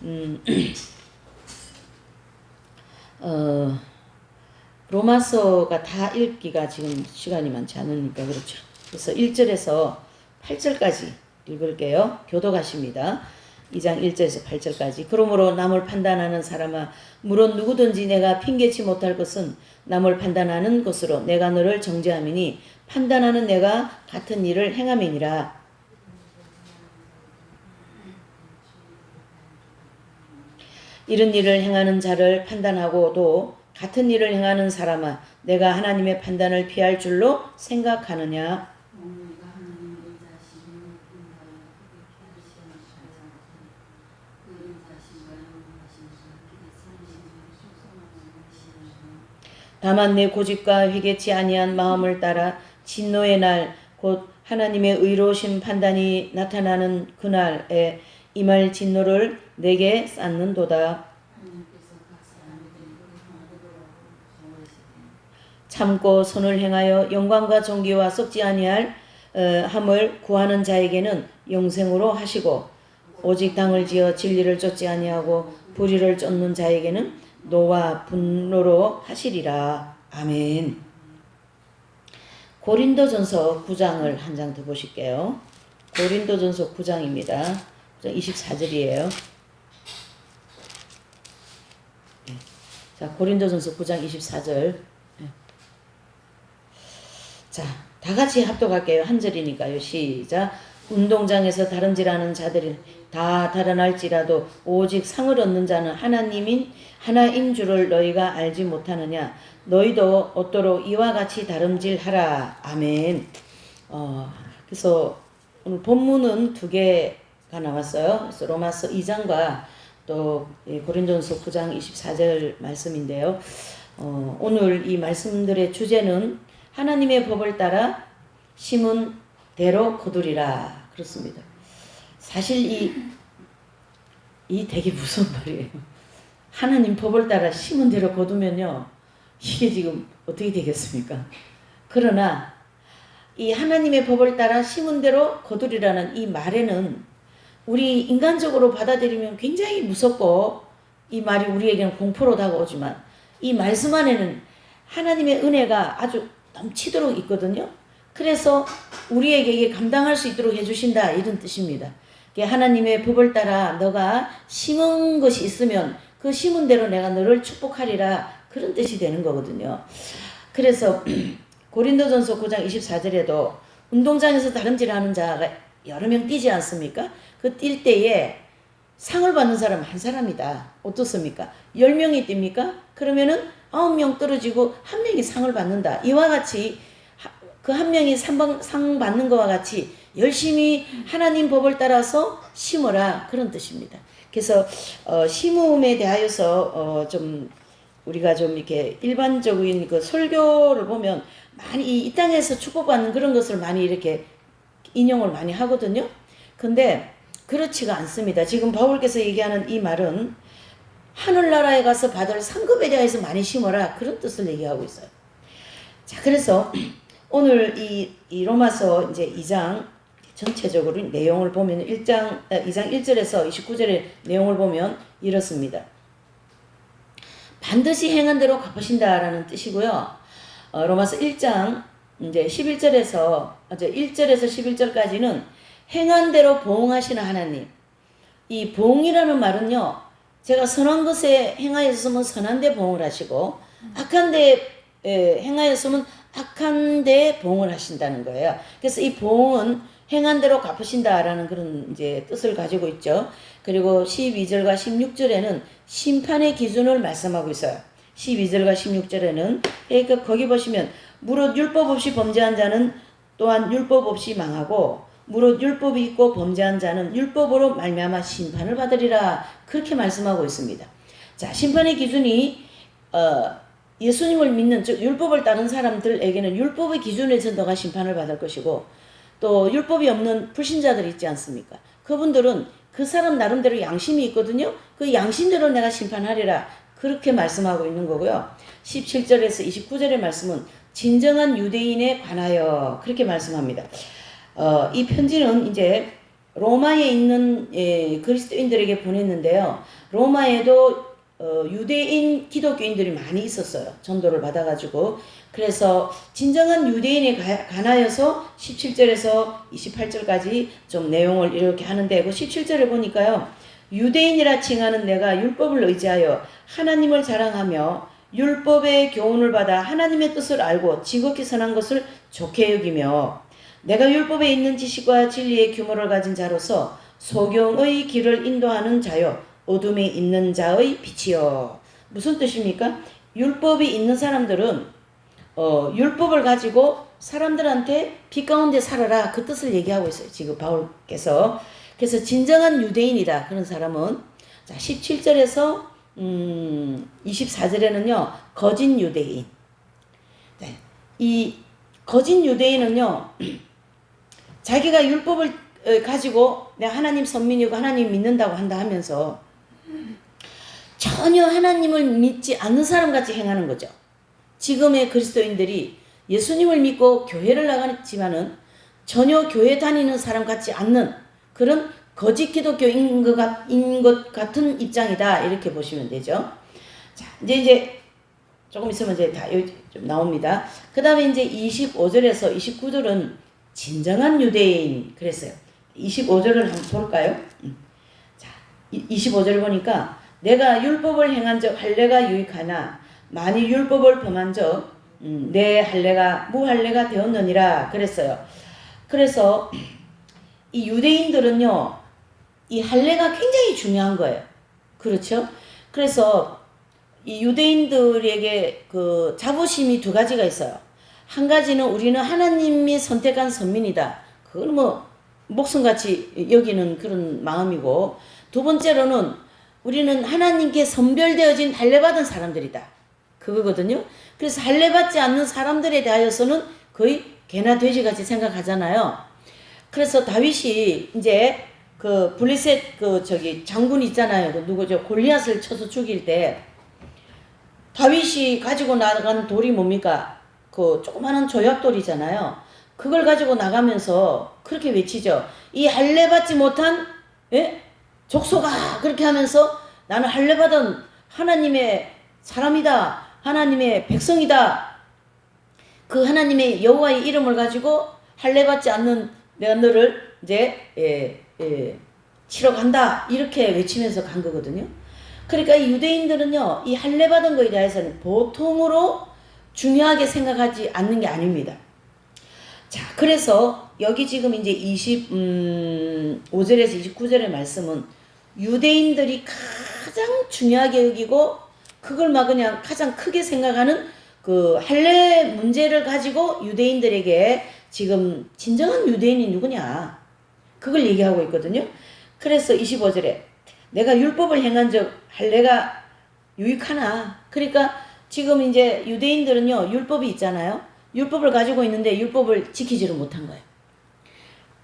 음, 로마서가 다 읽기가 지금 시간이 많지 않으니까 그렇죠. 그래서 1절에서 8절까지 읽을게요. 교독하십니다. 2장 1절에서 8절까지. 그러므로 남을 판단하는 사람아, 물론 누구든지 내가 핑계치 못할 것은 남을 판단하는 것으로 내가 너를 정죄함이니 판단하는 내가 같은 일을 행함이니라. 이런 일을 행하는 자를 판단하고도 같은 일을 행하는 사람아, 내가 하나님의 판단을 피할 줄로 생각하느냐? 다만 내 고집과 회개치 아니한 마음을 따라 진노의 날 곧 하나님의 의로우신 판단이 나타나는 그날에 임할 진노를 내게 쌓는도다. 참고 선을 행하여 영광과 존귀와 썩지 아니할 함을 구하는 자에게는 영생으로 하시고, 오직 당을 지어 진리를 쫓지 아니하고 불의를 쫓는 자에게는 노와 분노로 하시리라. 아멘. 고린도전서 9장을 한 장 더 보실게요. 고린도전서 9장입니다. 24절이에요. 자, 고린도전서 9장 24절. 자, 다 같이 합독할게요. 한 절이니까요. 시작. 운동장에서 다름질하는 자들이 다 달아날지라도 오직 상을 얻는 자는 하나인 줄을 너희가 알지 못하느냐. 너희도 얻도록 이와 같이 다름질하라. 아멘. 그래서 오늘 본문은 두 개가 나왔어요. 그래서 로마서 2장과 또 고린도전서 9장 24절 말씀인데요. 오늘 이 말씀들의 주제는 하나님의 법을 따라 심은 대로 거두리라. 그렇습니다. 사실 이 되게 무서운 말이에요. 하나님 법을 따라 심은 대로 거두면요, 이게 지금 어떻게 되겠습니까? 그러나 이 하나님의 법을 따라 심은 대로 거두리라는 이 말에는 우리 인간적으로 받아들이면 굉장히 무섭고 이 말이 우리에게는 공포로 다가오지만 이 말씀 안에는 하나님의 은혜가 아주 넘치도록 있거든요. 그래서 우리에게 이게 감당할 수 있도록 해주신다, 이런 뜻입니다. 하나님의 법을 따라 너가 심은 것이 있으면 그 심은 대로 내가 너를 축복하리라, 그런 뜻이 되는 거거든요. 그래서 고린도전서 9장 24절에도 운동장에서 다름질하는 자가 여러 명 뛰지 않습니까? 그 뛸 때에 상을 받는 사람은 한 사람이다. 어떻습니까? 10명이 뜁니까? 그러면은 9명 떨어지고 한 명이 상을 받는다. 이와 같이 그 한 명이 상 받는 것과 같이 열심히 하나님 법을 따라서 심어라, 그런 뜻입니다. 그래서 심음에 대하여서 좀 우리가 좀 이렇게 일반적인 그 설교를 보면 많이 이 땅에서 축복받는 그런 것을 많이 이렇게 인용을 많이 하거든요. 근데 그렇지가 않습니다. 지금 바울께서 얘기하는 이 말은 하늘나라에 가서 받을 상급에 대해서 많이 심어라, 그런 뜻을 얘기하고 있어요. 자, 그래서 오늘 이 로마서 이제 2장 전체적으로 내용을 보면 2장 1절에서 29절의 내용을 보면 이렇습니다. 반드시 행한 대로 갚으신다라는 뜻이고요. 로마서 1장 이제 11절에서 11절까지는 행한 대로 보응하시는 하나님. 이 보응이라는 말은요, 제가 선한 것에 행하였으면 선한 데 보응을 하시고 악한 데 행하였으면 악한 데 보응을 하신다는 거예요. 그래서 이 보응은 행한 대로 갚으신다라는 그런 이제 뜻을 가지고 있죠. 그리고 12절과 16절에는 심판의 기준을 말씀하고 있어요. 12절과 16절에는 그러니까 거기 보시면 무릇 율법 없이 범죄한 자는 또한 율법 없이 망하고 무릇 율법이 있고 범죄한 자는 율법으로 말미암아 심판을 받으리라, 그렇게 말씀하고 있습니다. 자, 심판의 기준이 예수님을 믿는, 즉 율법을 따른 사람들에게는 율법의 기준에서 너가 심판을 받을 것이고, 또 율법이 없는 불신자들 있지 않습니까? 그분들은 그 사람 나름대로 양심이 있거든요. 그 양심대로 내가 심판하리라, 그렇게 말씀하고 있는 거고요. 17절에서 29절의 말씀은 진정한 유대인에 관하여 그렇게 말씀합니다. 이 편지는 이제 로마에 있는 그리스도인들에게 보냈는데요. 로마에도 유대인 기독교인들이 많이 있었어요. 전도를 받아가지고. 그래서 진정한 유대인에 관하여서 17절에서 28절까지 좀 내용을 이렇게 하는데, 그 17절을 보니까요. 유대인이라 칭하는 내가 율법을 의지하여 하나님을 자랑하며 율법의 교훈을 받아 하나님의 뜻을 알고 지극히 선한 것을 좋게 여기며, 내가 율법에 있는 지식과 진리의 규모를 가진 자로서 소경의 길을 인도하는 자요 어둠에 있는 자의 빛이요. 무슨 뜻입니까? 율법이 있는 사람들은 율법을 가지고 사람들한테 빛 가운데 살아라, 그 뜻을 얘기하고 있어요. 지금 바울께서. 그래서 진정한 유대인이다 그런 사람은, 자 17절에서 24절에는요 거짓 유대인. 네. 이 거짓 유대인은요 자기가 율법을 가지고 내가 하나님 선민이고 하나님 믿는다고 한다 하면서 전혀 하나님을 믿지 않는 사람 같이 행하는 거죠. 지금의 그리스도인들이 예수님을 믿고 교회를 나가지만은 전혀 교회 다니는 사람 같지 않는 그런 거짓 기독교인 것 같은 입장이다, 이렇게 보시면 되죠. 자, 이제 조금 있으면 이제 다 좀 나옵니다. 그 다음에 이제 25절에서 29절은 진정한 유대인 그랬어요. 25절을 한번 볼까요? 자, 25절 보니까 내가 율법을 행한 적 할례가 유익하나 만일 율법을 범한 적 내 할례가 무할례가 되었느니라 그랬어요. 그래서 이 유대인들은요 이 할례가 굉장히 중요한 거예요. 그렇죠? 그래서 이 유대인들에게 그 자부심이 두 가지가 있어요. 한 가지는 우리는 하나님이 선택한 선민이다. 그건 뭐 목숨같이 여기는 그런 마음이고, 두 번째로는 우리는 하나님께 선별되어진 할례받은 사람들이다. 그거거든요. 그래서 할례받지 않는 사람들에 대하여서는 거의 개나 돼지같이 생각하잖아요. 그래서 다윗이 이제 그 블레셋 장군 있잖아요. 그 누구죠? 골리앗을 쳐서 죽일 때 다윗이 가지고 나간 돌이 뭡니까? 그 조그마한 조약돌이잖아요. 그걸 가지고 나가면서 그렇게 외치죠. 이 할례받지 못한 족속아, 그렇게 하면서 나는 할례받은 하나님의 사람이다, 하나님의 백성이다. 그 하나님의 여호와의 이름을 가지고 할례받지 않는 내가 너를 이제 치러 간다, 이렇게 외치면서 간 거거든요. 그러니까 이 유대인들은요 이 할례받은 거에 대해서는 보통으로 중요하게 생각하지 않는 게 아닙니다. 자, 그래서 여기 지금 이제 25절에서 29절의 말씀은 유대인들이 가장 중요하게 여기고 그걸 막 그냥 가장 크게 생각하는 그 할례 문제를 가지고 유대인들에게 지금 진정한 유대인이 누구냐 그걸 얘기하고 있거든요. 그래서 25절에 내가 율법을 행한 적 할례가 유익하나. 그러니까 지금 이제 유대인들은요 율법이 있잖아요. 율법을 가지고 있는데 율법을 지키지를 못한 거예요.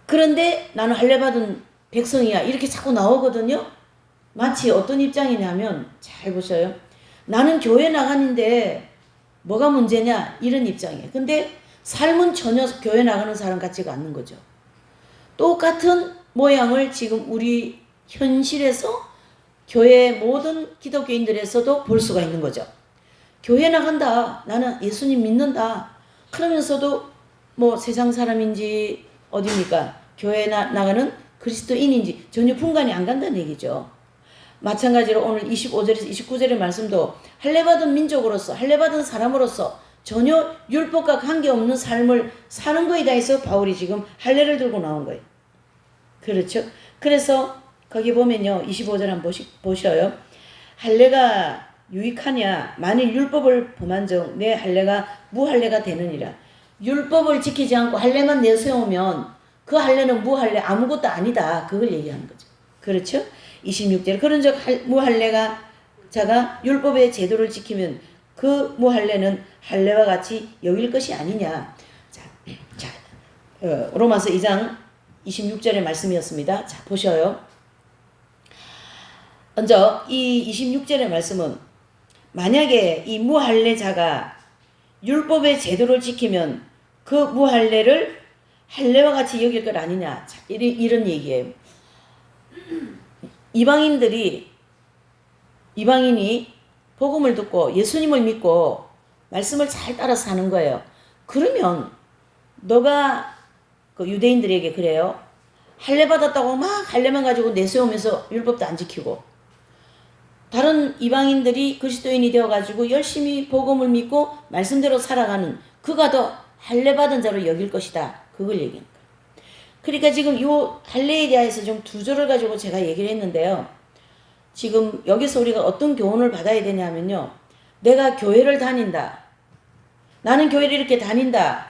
그런데 나는 할례받은 백성이야 이렇게 자꾸 나오거든요. 마치 어떤 입장이냐면, 잘 보셔요. 나는 교회 나가는데 뭐가 문제냐 이런 입장이에요. 근데 삶은 전혀 교회 나가는 사람 같지가 않는 거죠. 똑같은 모양을 지금 우리 현실에서 교회 모든 기독교인들에서도 볼 수가 있는 거죠. 교회 나간다, 나는 예수님 믿는다 그러면서도 뭐 세상 사람인지 어디입니까? 교회 나가는 그리스도인인지 전혀 분간이 안 간다는 얘기죠. 마찬가지로 오늘 25절에서 29절의 말씀도 할례받은 민족으로서 할례받은 사람으로서 전혀 율법과 관계없는 삶을 사는 거에 대해서 바울이 지금 할례를 들고 나온 거예요. 그렇죠? 그래서 거기 보면요 25절 한번 보셔요. 할례가 유익하냐 만일 율법을 범한 적 내 할례가 무할례가 되느니라. 율법을 지키지 않고 할례만 내세우면 그 할례는 무할례 아무것도 아니다, 그걸 얘기하는 거죠. 그렇죠? 26절 그런즉 무할례가 자가 율법의 제도를 지키면 그 무할례는 할례와 같이 여길 것이 아니냐. 자, 로마서 2장 26절의 말씀이었습니다. 자, 보셔요. 먼저 이 26절의 말씀은 만약에 이 무할례자가 율법의 제도를 지키면 그 무할례를 할례와 같이 여길 것 아니냐. 자, 이런 얘기예요. 이방인이 복음을 듣고 예수님을 믿고 말씀을 잘 따라 사는 거예요. 그러면 너가 그 유대인들에게 그래요. 할례 받았다고 막 할례만 가지고 내세우면서 율법도 안 지키고 다른 이방인들이 그리스도인이 되어가지고 열심히 복음을 믿고 말씀대로 살아가는 그가 더 할례 받은 자로 여길 것이다. 그걸 얘기합니다. 그러니까 지금 요 할례에 대해서 좀 두 조를 가지고 제가 얘기를 했는데요. 지금 여기서 우리가 어떤 교훈을 받아야 되냐면요. 내가 교회를 다닌다. 나는 교회를 이렇게 다닌다.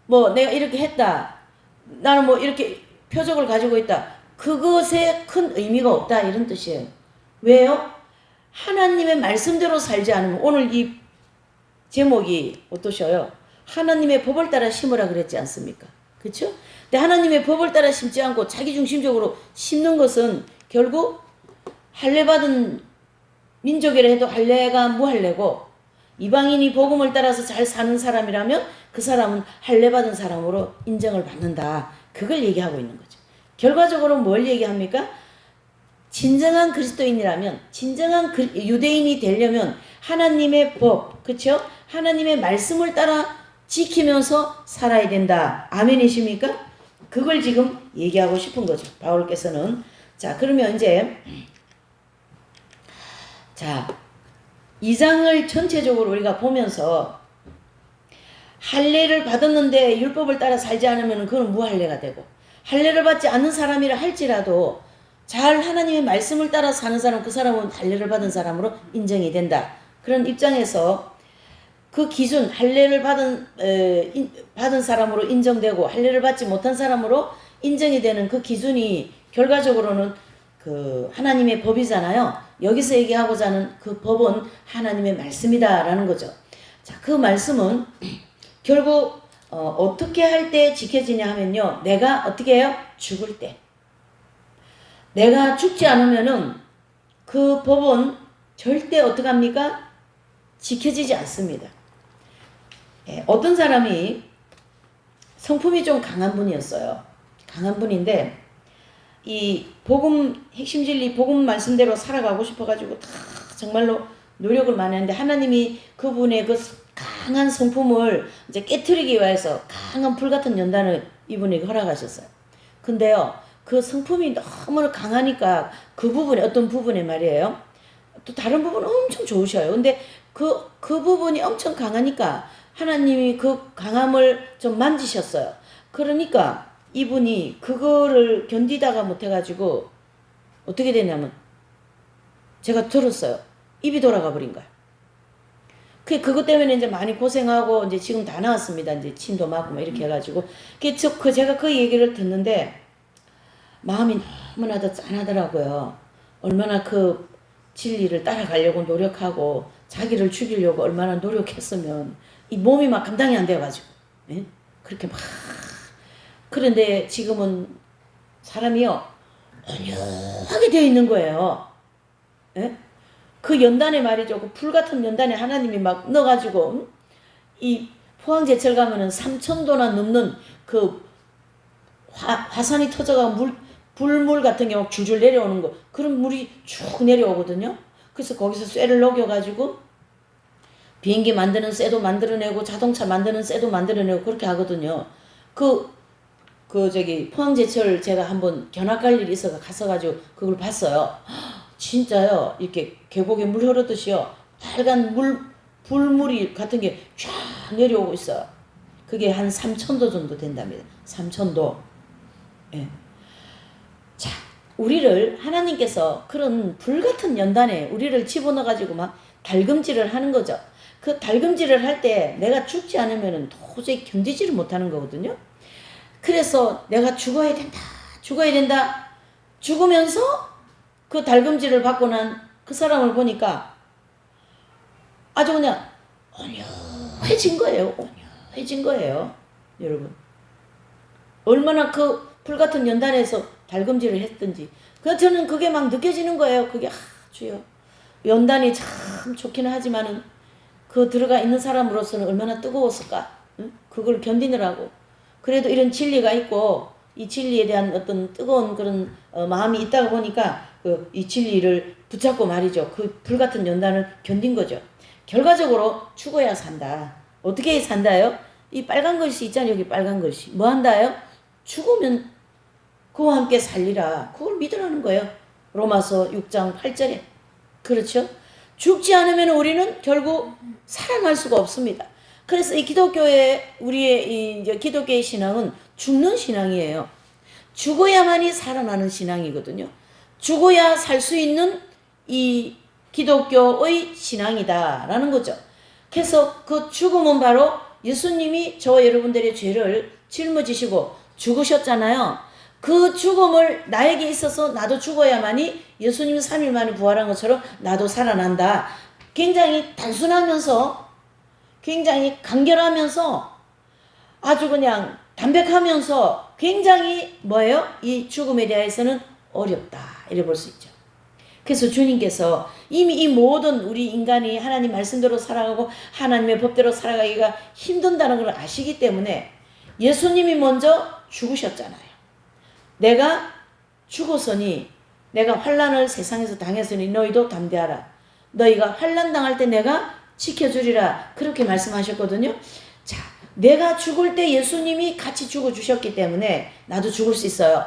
뭐 내가 이렇게 했다. 나는 뭐 이렇게 표적을 가지고 있다. 그것에 큰 의미가 없다. 이런 뜻이에요. 왜요? 하나님의 말씀대로 살지 않으면 오늘 이 제목이 어떠셔요? 하나님의 법을 따라 심으라 그랬지 않습니까? 그렇죠? 근데 하나님의 법을 따라 심지 않고 자기 중심적으로 심는 것은 결국 할례 받은 민족이라 해도 할례가 무할례고 이방인이 복음을 따라서 잘 사는 사람이라면 그 사람은 할례 받은 사람으로 인정을 받는다. 그걸 얘기하고 있는 거죠. 결과적으로 뭘 얘기합니까? 진정한 그리스도인이라면 진정한 유대인이 되려면 하나님의 법, 그렇죠? 하나님의 말씀을 따라 지키면서 살아야 된다. 아멘이십니까? 그걸 지금 얘기하고 싶은 거죠. 바울께서는. 자, 그러면 이제 자, 2장을 전체적으로 우리가 보면서 할례를 받았는데 율법을 따라 살지 않으면 그건 무할례가 되고 할례를 받지 않는 사람이라 할지라도 잘 하나님의 말씀을 따라 사는 사람, 그 사람은 할례를 받은 사람으로 인정이 된다. 그런 입장에서 그 기준, 할례를 받은 사람으로 인정되고 할례를 받지 못한 사람으로 인정이 되는 그 기준이 결과적으로는 그 하나님의 법이잖아요. 여기서 얘기하고자 하는 그 법은 하나님의 말씀이다라는 거죠. 자, 그 말씀은 결국 어떻게 할 때 지켜지냐 하면요. 내가 어떻게 해요? 죽을 때. 내가 죽지 않으면은 그 법은 절대 어떻게 합니까? 지켜지지 않습니다. 어떤 사람이 성품이 좀 강한 분이었어요. 강한 분인데 이 복음 핵심 진리 복음 말씀대로 살아가고 싶어가지고 다 정말로 노력을 많이 했는데 하나님이 그분의 그 강한 성품을 이제 깨트리기 위해서 강한 불같은 연단을 이분에게 허락하셨어요. 근데요, 그 성품이 너무 강하니까 그 부분에 어떤 부분에 말이에요. 또 다른 부분은 엄청 좋으셔요. 근데 그 부분이 엄청 강하니까 하나님이 그 강함을 좀 만지셨어요. 그러니까 이분이 그거를 견디다가 못해가지고 어떻게 되냐면 제가 들었어요. 입이 돌아가 버린 거야. 그것 때문에 이제 많이 고생하고 이제 지금 다 나왔습니다. 이제 침도 맞고 막 이렇게 해가지고 제가 그 얘기를 듣는데 마음이 너무나도 짠하더라고요. 얼마나 그 진리를 따라가려고 노력하고 자기를 죽이려고 얼마나 노력했으면 이 몸이 막 감당이 안 돼가지고 예? 그렇게 막 그런데 지금은 사람이요 온유하게 되어 있는 거예요. 예? 그 연단에 말이죠. 그 불같은 연단에 하나님이 막 넣어가지고 이 포항제철 가면은 3,000도나 넘는 그 화산이 터져가 불물 같은 게 막 줄줄 내려오는 거. 그런 물이 쭉 내려오거든요. 그래서 거기서 쇠를 녹여가지고 비행기 만드는 쇠도 만들어내고 자동차 만드는 쇠도 만들어내고 그렇게 하거든요. 포항제철 제가 한번 견학 갈 일이 있어서 가서가지고 그걸 봤어요. 진짜요. 이렇게 계곡에 물 흐르듯이요. 빨간 불물이 같은 게 쫙 내려오고 있어요. 그게 한 3,000도 정도 된답니다. 3,000도. 예. 자, 우리를 하나님께서 그런 불같은 연단에 우리를 집어넣어가지고 막 달금질을 하는 거죠. 그 달금질을 할 때 내가 죽지 않으면 도저히 견디지를 못하는 거거든요. 그래서 내가 죽어야 된다. 죽어야 된다. 죽으면서 그 달금질을 받고 난 그 사람을 보니까 아주 그냥 온유해진 거예요. 온유해진 거예요. 여러분. 얼마나 그 불같은 연단에서 달금질을 했든지. 저는 그게 막 느껴지는 거예요. 그게 주여. 연단이 참 좋기는 하지만은 그 들어가 있는 사람으로서는 얼마나 뜨거웠을까. 응? 그걸 견디느라고. 그래도 이런 진리가 있고 이 진리에 대한 어떤 뜨거운 그런 마음이 있다가 보니까 이 진리를 붙잡고 말이죠. 그 불같은 연단을 견딘 거죠. 결과적으로 죽어야 산다. 어떻게 산다요? 이 빨간 글씨 있잖아요. 여기 빨간 글씨. 뭐 한다요? 죽으면 그와 함께 살리라. 그걸 믿으라는 거예요. 로마서 6장 8절에. 그렇죠? 죽지 않으면 우리는 결국 살아날 수가 없습니다. 그래서 이 기독교의 우리의 이제 기독교의 신앙은 죽는 신앙이에요. 죽어야만이 살아나는 신앙이거든요. 죽어야 살 수 있는 이 기독교의 신앙이다라는 거죠. 그래서 그 죽음은 바로 예수님이 저와 여러분들의 죄를 짊어지시고 죽으셨잖아요. 그 죽음을 나에게 있어서 나도 죽어야만이 예수님이 3일 만에 부활한 것처럼 나도 살아난다. 굉장히 단순하면서 굉장히 간결하면서 아주 그냥 담백하면서 굉장히 뭐예요? 이 죽음에 대해서는 어렵다. 이래 볼 수 있죠. 그래서 주님께서 이미 이 모든 우리 인간이 하나님 말씀대로 살아가고 하나님의 법대로 살아가기가 힘든다는 걸 아시기 때문에 예수님이 먼저 죽으셨잖아요. 내가 죽었으니 내가 환난을 세상에서 당했으니 너희도 담대하라. 너희가 환난 당할 때 내가 지켜주리라. 그렇게 말씀하셨거든요. 자, 내가 죽을 때 예수님이 같이 죽어주셨기 때문에 나도 죽을 수 있어요.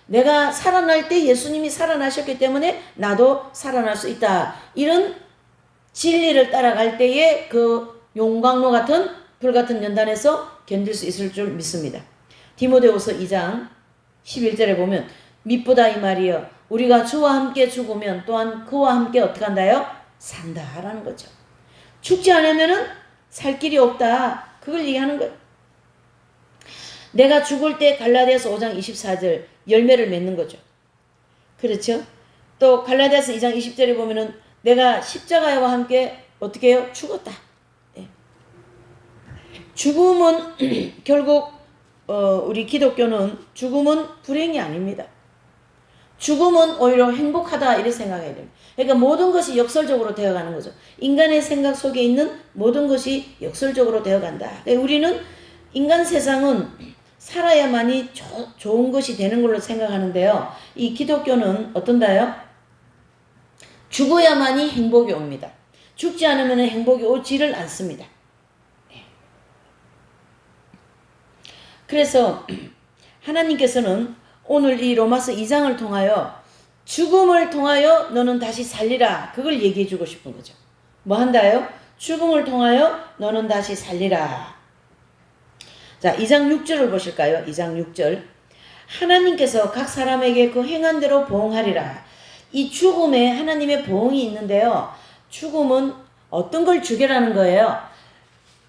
내가 살아날 때 예수님이 살아나셨기 때문에 나도 살아날 수 있다. 이런 진리를 따라갈 때에 그 용광로 같은 불같은 연단에서 견딜 수 있을 줄 믿습니다. 디모데후서 2장 11절에 보면 mit보다 이 말이여 우리가 주와 함께 죽으면 또한 그와 함께 어떻게 한다요? 산다라는 거죠. 죽지 않으면은 살 길이 없다. 그걸 얘기하는 거예요. 내가 죽을 때 갈라디아서 5장 24절 열매를 맺는 거죠. 그렇죠? 또 갈라디아서 2장 20절에 보면은 내가 십자가와 함께 어떻게 해요? 죽었다. 네. 죽음은 결국 우리 기독교는 죽음은 불행이 아닙니다. 죽음은 오히려 행복하다 이렇게 생각해야 됩니다. 그러니까 모든 것이 역설적으로 되어가는 거죠. 인간의 생각 속에 있는 모든 것이 역설적으로 되어간다. 그러니까 우리는 인간 세상은 살아야만이 좋은 것이 되는 걸로 생각하는데요. 이 기독교는 어떤가요? 죽어야만이 행복이 옵니다. 죽지 않으면 행복이 오지를 않습니다. 그래서 하나님께서는 오늘 이 로마서 2장을 통하여 죽음을 통하여 너는 다시 살리라. 그걸 얘기해 주고 싶은 거죠. 뭐 한다요? 죽음을 통하여 너는 다시 살리라. 자, 2장 6절을 보실까요? 2장 6절. 하나님께서 각 사람에게 그 행한 대로 보응하리라. 이 죽음에 하나님의 보응이 있는데요. 죽음은 어떤 걸 죽이라는 거예요?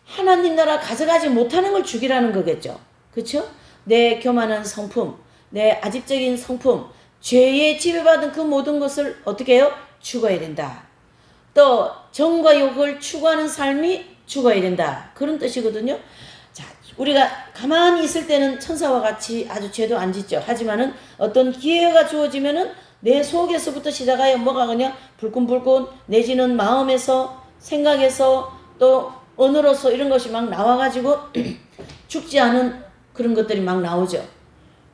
하나님 나라 가져가지 못하는 걸 죽이라는 거겠죠. 그렇죠? 내 교만한 성품, 내 아집적인 성품, 죄에 지배받은 그 모든 것을 어떻게 해요? 죽어야 된다. 또 정과 욕을 추구하는 삶이 죽어야 된다. 그런 뜻이거든요. 자, 우리가 가만히 있을 때는 천사와 같이 아주 죄도 안 짓죠. 하지만은 어떤 기회가 주어지면은 내 속에서부터 시작하여 뭐가 그냥 불끈불끈 내지는 마음에서 생각에서 또 언어로서 이런 것이 막 나와가지고 죽지 않은 그런 것들이 막 나오죠.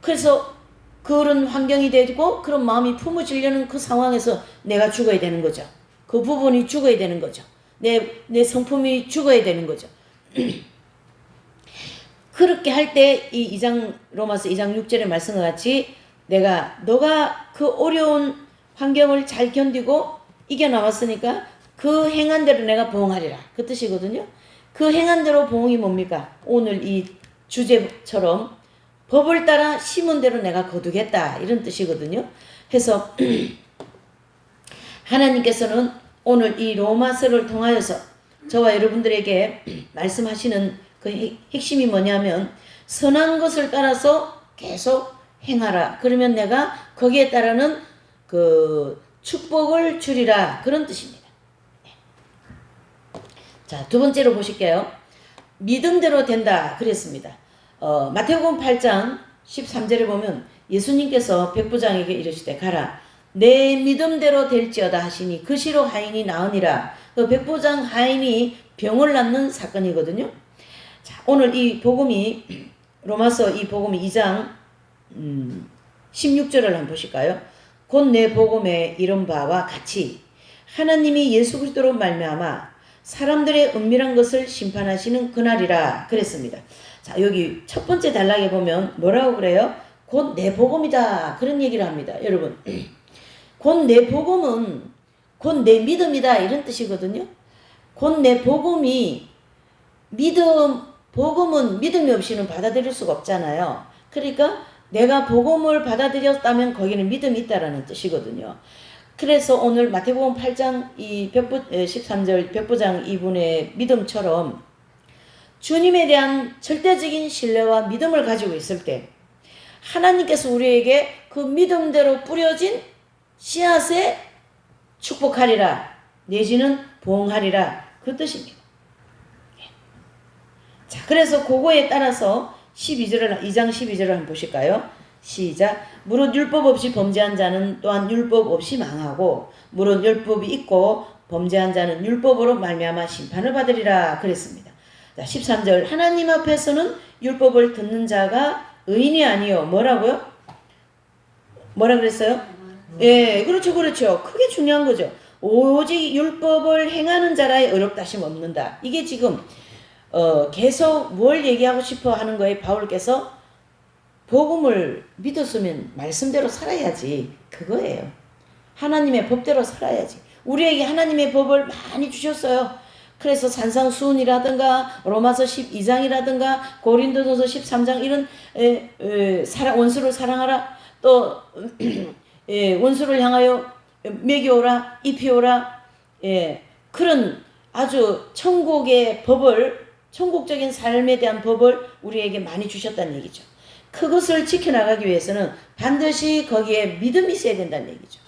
그래서 그런 환경이 되고 그런 마음이 품어지려는 그 상황에서 내가 죽어야 되는 거죠. 그 부분이 죽어야 되는 거죠. 내 성품이 죽어야 되는 거죠. 그렇게 할 때 이 2장 로마서 2장 6절의 말씀과 같이 너가 그 어려운 환경을 잘 견디고 이겨나왔으니까 그 행한 대로 내가 보응하리라. 그 뜻이거든요. 그 행한 대로 보응이 뭡니까? 오늘 이 주제처럼 법을 따라 심은 대로 내가 거두겠다. 이런 뜻이거든요. 그래서 하나님께서는 오늘 이 로마서를 통하여서 저와 여러분들에게 말씀하시는 그 핵심이 뭐냐면 선한 것을 따라서 계속 행하라. 그러면 내가 거기에 따르는 그 축복을 주리라. 그런 뜻입니다. 자, 두 번째로 보실게요. 믿음대로 된다. 그랬습니다. 마태복음 8장 13절에 보면 예수님께서 백부장에게 이르시되 가라. 내 믿음대로 될지어다 하시니 그 시로 하인이 나으니라. 그 백부장 하인이 병을 낫는 사건이거든요. 자, 오늘 이 복음이 로마서 이 복음이 2장 16절을 한번 보실까요? 곧 내 복음에 이른 바와 같이 하나님이 예수 그리스도로 말미암아 사람들의 은밀한 것을 심판하시는 그날이라 그랬습니다. 자, 여기 첫 번째 단락에 보면 뭐라고 그래요? 곧 내 복음이다. 그런 얘기를 합니다. 여러분, 곧 내 복음은 곧 내 믿음이다. 이런 뜻이거든요. 곧 내 복음이 복음은 믿음이 없이는 받아들일 수가 없잖아요. 그러니까 내가 복음을 받아들였다면 거기는 믿음이 있다라는 뜻이거든요. 그래서 오늘 마태복음 8장 13절 백부장 2분의 믿음처럼 주님에 대한 절대적인 신뢰와 믿음을 가지고 있을 때 하나님께서 우리에게 그 믿음대로 뿌려진 씨앗에 축복하리라 내지는 보응하리라 그 뜻입니다. 자, 그래서 그거에 따라서 2장 12절을 한번 보실까요? 시작. 무릇 율법 없이 범죄한 자는 또한 율법 없이 망하고 무릇 율법이 있고 범죄한 자는 율법으로 말미암아 심판을 받으리라 그랬습니다. 자, 13절. 하나님 앞에서는 율법을 듣는 자가 의인이 아니요. 뭐라고요? 뭐라 그랬어요? 예, 그렇죠. 크게 중요한 거죠. 오직 율법을 행하는 자라의 의롭다 하심 없는다. 이게 지금 계속 뭘 얘기하고 싶어 하는 거예요. 바울께서 복음을 믿었으면 말씀대로 살아야지. 그거예요. 하나님의 법대로 살아야지. 우리에게 하나님의 법을 많이 주셨어요. 그래서 산상수훈이라든가 로마서 12장이라든가 고린도전서 13장 이런 원수를 사랑하라. 또 원수를 향하여 먹이오라 입히오라. 그런 아주 천국의 법을 천국적인 삶에 대한 법을 우리에게 많이 주셨다는 얘기죠. 그것을 지켜나가기 위해서는 반드시 거기에 믿음이 있어야 된다는 얘기죠.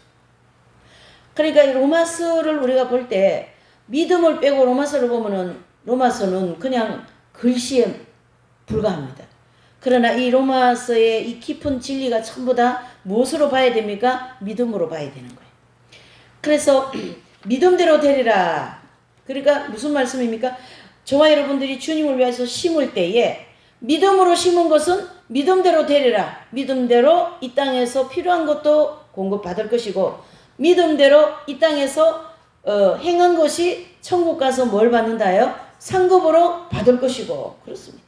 그러니까 로마서를 우리가 볼 때 믿음을 빼고 로마서를 보면은 로마서는 그냥 글씨에 불과합니다. 그러나 이 로마서의 이 깊은 진리가 전부 다 무엇으로 봐야 됩니까? 믿음으로 봐야 되는 거예요. 그래서 믿음대로 되리라. 그러니까 무슨 말씀입니까? 저와 여러분들이 주님을 위해서 심을 때에 믿음으로 심은 것은 믿음대로 되리라. 믿음대로 이 땅에서 필요한 것도 공급받을 것이고 믿음대로 이 땅에서 행한 것이 천국 가서 뭘 받는다요? 상급으로 받을 것이고 그렇습니다.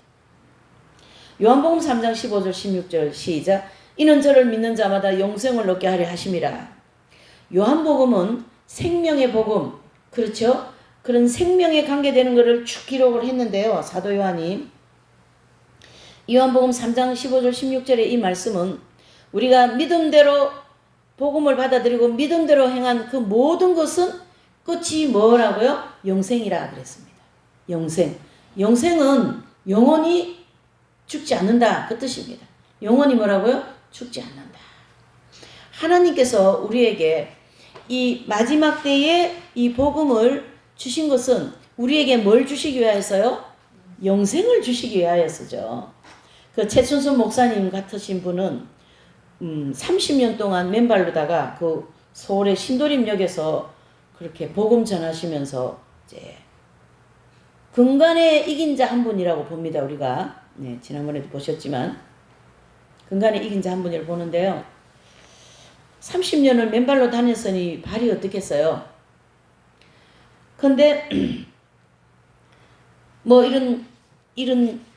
요한복음 3장 15절 16절 시작. 이는 저를 믿는 자마다 영생을 얻게 하려 하심이라. 요한복음은 생명의 복음, 그렇죠? 그런 생명에 관계되는 것을 쭉 기록을 했는데요. 사도 요한이 요한복음 3장 15절 16절의 이 말씀은 우리가 믿음대로 복음을 받아들이고 믿음대로 행한 그 모든 것은 끝이 뭐라고요? 영생이라 그랬습니다. 영생은 영원히 죽지 않는다 그 뜻입니다. 영원히 뭐라고요? 죽지 않는다. 하나님께서 우리에게 이 마지막 때에 이 복음을 주신 것은 우리에게 뭘 주시기 위하여서요? 영생을 주시기 위하여서죠. 그 최춘순 목사님 같으신 분은 30년 동안 맨발로다가 그 서울의 신도림역에서 그렇게 복음 전하시면서 이제 근간에 이긴 자 한 분이라고 봅니다. 우리가 지난번에도 보셨지만 근간에 이긴 자 한 분이라고 보는데요. 30년을 맨발로 다녔으니 발이 어떻겠어요? 근데 뭐 이런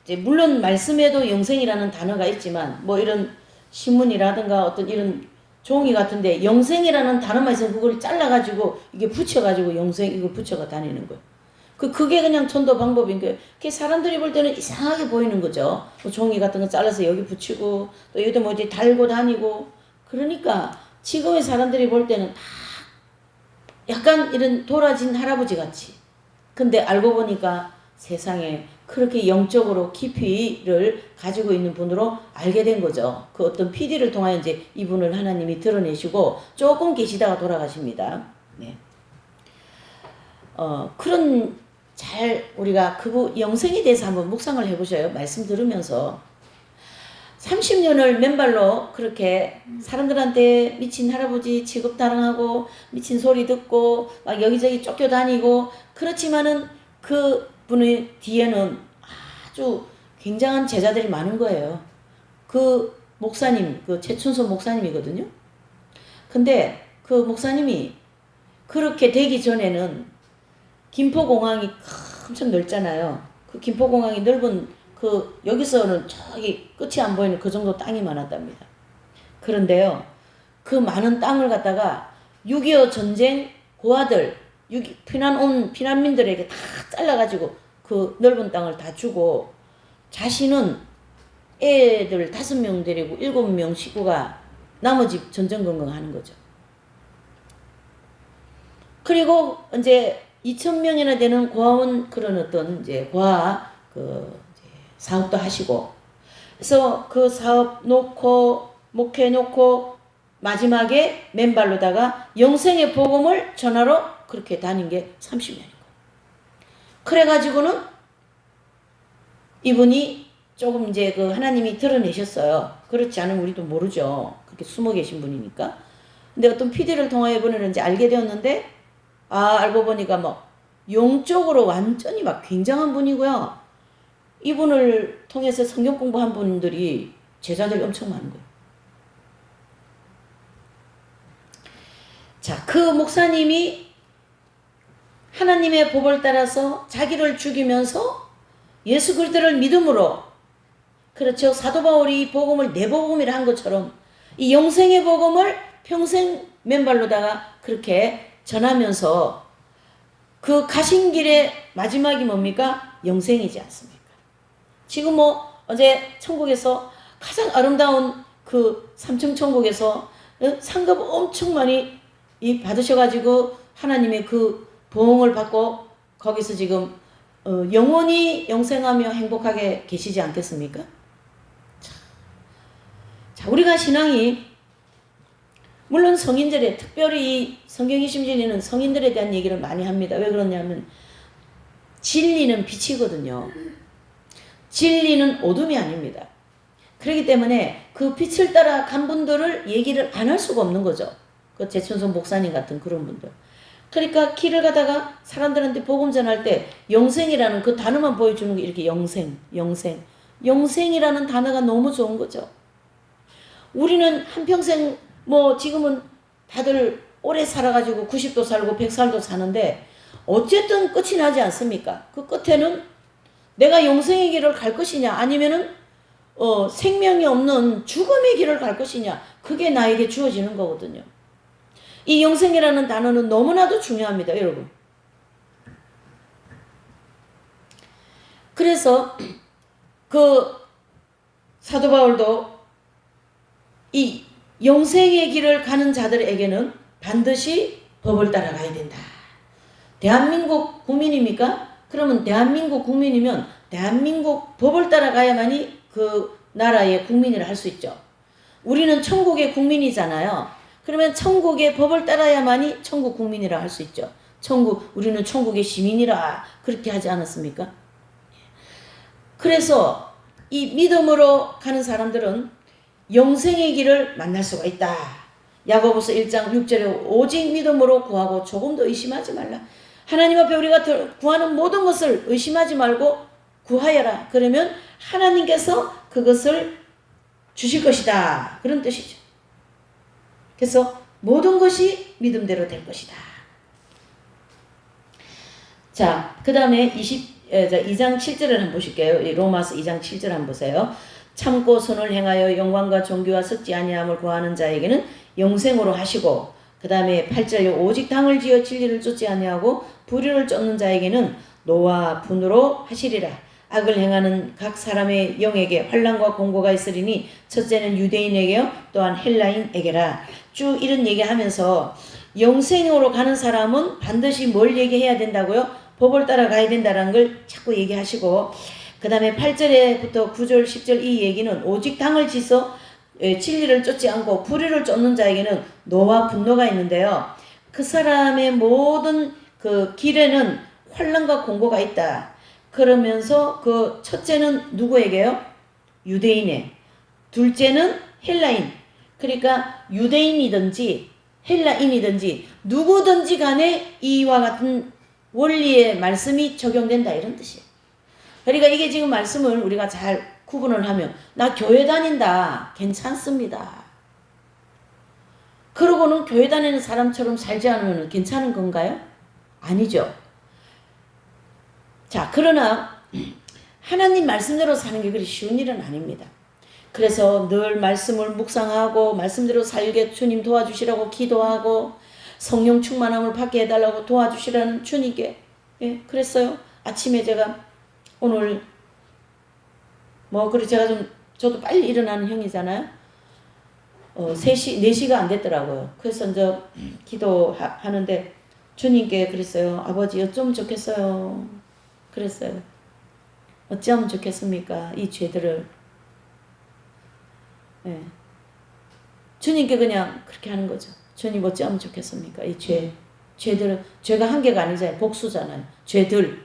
이제 물론 말씀에도 영생이라는 단어가 있지만 뭐 이런 신문이라든가 어떤 이런 종이 같은데 영생이라는 단어만 있으면 그걸 잘라가지고 이게 붙여가지고 영생 이걸 붙여가 다니는 거예요. 그게 그냥 전도 방법인 거예요. 그게 사람들이 볼 때는 이상하게 보이는 거죠. 뭐 종이 같은 거 잘라서 여기 붙이고 또 여기도 뭐 어디 달고 다니고 그러니까 지금의 사람들이 볼 때는 다 약간 이런 돌아진 할아버지 같이. 근데 알고 보니까 세상에 그렇게 영적으로 깊이를 가지고 있는 분으로 알게 된 거죠. 그 어떤 PD를 통하여 이제 이분을 하나님이 드러내시고 조금 계시다가 돌아가십니다. 네. 그런 우리가 그 영생에 대해서 한번 묵상을 해보셔요. 말씀 들으면서. 30년을 맨발로 그렇게 사람들한테 미친 할아버지 취급당하고 미친 소리 듣고 막 여기저기 쫓겨다니고 그렇지만은 그 분의 뒤에는 아주 굉장한 제자들이 많은 거예요. 그 목사님, 그 최춘소 목사님이거든요. 근데 그 목사님이 그렇게 되기 전에는 김포공항이 엄청 넓잖아요. 그 김포공항이 넓은 그 여기서는 저기 끝이 안 보이는 그 정도 땅이 많았답니다. 그런데요, 그 많은 땅을 갖다가 6.25 전쟁 고아들, 피난 온 피난민들에게 다 잘라가지고 그 넓은 땅을 다 주고 자신은 애들 5명 데리고 7명 식구가 나머지 전전긍긍 하는 거죠. 그리고 이제 2,000명이나 되는 고아원 그런 어떤 이제 고아 그 이제 사업도 하시고, 그래서 그 사업 놓고 목회 놓고 마지막에 맨발로다가 영생의 복음을 전하러 그렇게 다닌 게 30년이고, 그래가지고는 이분이 조금 이제 그 하나님이 드러내셨어요. 그렇지 않으면 우리도 모르죠. 그렇게 숨어 계신 분이니까. 근데 어떤 PD를 통하여 이번에는 이제 알게 되었는데, 알고 보니까 뭐 영적으로 완전히 막 굉장한 분이고요. 이분을 통해서 성경 공부한 분들이 제자들이 엄청 많은 거예요. 자, 그 목사님이 하나님의 법을 따라서 자기를 죽이면서 예수 그리스도를 믿음으로, 그렇죠, 사도 바울이 복음을 내 복음이라 한 것처럼 이 영생의 복음을 평생 맨발로다가 그렇게 전하면서 그 가신 길의 마지막이 뭡니까? 영생이지 않습니까? 지금 뭐 어제 천국에서 가장 아름다운 그 삼층천국에서 상급 엄청 많이 받으셔가지고 하나님의 그 보응을 받고 거기서 지금 영원히 영생하며 행복하게 계시지 않겠습니까? 자, 우리가 신앙이 물론 성인들의, 특별히 성경이 심지어는 성인들에 대한 얘기를 많이 합니다. 왜 그러냐면 진리는 빛이거든요. 진리는 어둠이 아닙니다. 그렇기 때문에 그 빛을 따라 간 분들을 얘기를 안 할 수가 없는 거죠. 그 제천성 목사님 같은 그런 분들. 그러니까 길을 가다가 사람들한테 복음 전할 때 영생이라는 그 단어만 보여주는 게 이렇게 영생이라는 단어가 너무 좋은 거죠. 우리는 한평생 뭐 지금은 다들 오래 살아가지고 90도 살고 100살도 사는데 어쨌든 끝이 나지 않습니까? 그 끝에는 내가 영생의 길을 갈 것이냐 아니면은 생명이 없는 죽음의 길을 갈 것이냐, 그게 나에게 주어지는 거거든요. 이 영생이라는 단어는 너무나도 중요합니다, 여러분. 그래서 그 사도 바울도 이 영생의 길을 가는 자들에게는 반드시 법을 따라가야 된다. 대한민국 국민입니까? 그러면 대한민국 국민이면 대한민국 법을 따라가야만이 그 나라의 국민이라 할 수 있죠. 우리는 천국의 국민이잖아요. 그러면 천국의 법을 따라야만이 천국 국민이라 할 수 있죠. 우리는 천국의 시민이라 그렇게 하지 않았습니까? 그래서 이 믿음으로 가는 사람들은 영생의 길을 만날 수가 있다. 야고보서 1장 6절에 오직 믿음으로 구하고 조금도 의심하지 말라. 하나님 앞에 우리가 구하는 모든 것을 의심하지 말고 구하여라. 그러면 하나님께서 그것을 주실 것이다. 그런 뜻이죠. 그래서 모든 것이 믿음대로 될 것이다. 자, 그 다음에 2장 7절을 한번 보실게요. 로마서 2장 7절 한번 보세요. 참고 선을 행하여 영광과 존귀와 썩지 아니함을 구하는 자에게는 영생으로 하시고, 그 다음에 8절에 오직 당을 지어 진리를 쫓지 아니하고 불의를 쫓는 자에게는 노와 분으로 하시리라. 악을 행하는 각 사람의 영에게 환난과 공고가 있으리니 첫째는 유대인에게요 또한 헬라인에게라. 쭉 이런 얘기하면서 영생으로 가는 사람은 반드시 뭘 얘기해야 된다고요? 법을 따라가야 된다는 걸 자꾸 얘기하시고, 그 다음에 8절에부터 9절 10절 이 얘기는 오직 당을 지서 진리를 쫓지 않고 불의를 쫓는 자에게는 노와 분노가 있는데요. 그 사람의 모든 그 길에는 환난과 공고가 있다. 그러면서 그 첫째는 누구에게요? 유대인에, 둘째는 헬라인. 그러니까 유대인이든지 헬라인이든지 누구든지 간에 이와 같은 원리의 말씀이 적용된다, 이런 뜻이에요. 그러니까 이게 지금 말씀을 우리가 잘 구분을 하면 나 교회 다닌다. 괜찮습니다. 그러고는 교회 다니는 사람처럼 살지 않으면 괜찮은 건가요? 아니죠. 자, 그러나 하나님 말씀대로 사는 게 그리 쉬운 일은 아닙니다. 그래서 늘 말씀을 묵상하고 말씀대로 살게 주님 도와주시라고 기도하고 성령 충만함을 받게 해달라고 도와주시라는 주님께 그랬어요. 아침에 제가 오늘 그래 제가 저도 빨리 일어나는 형이잖아요. 4시가 안 됐더라고요. 그래서 이제 기도하는데 주님께 그랬어요. 아버지 어쩌면 좋겠어요. 그랬어요. 어쩌면 좋겠습니까? 이 죄들을. 주님께 그냥 그렇게 하는 거죠. 주님 어쩌면 좋겠습니까? 이 죄들은, 죄가 한 개가 아니잖아요. 복수잖아요. 죄들.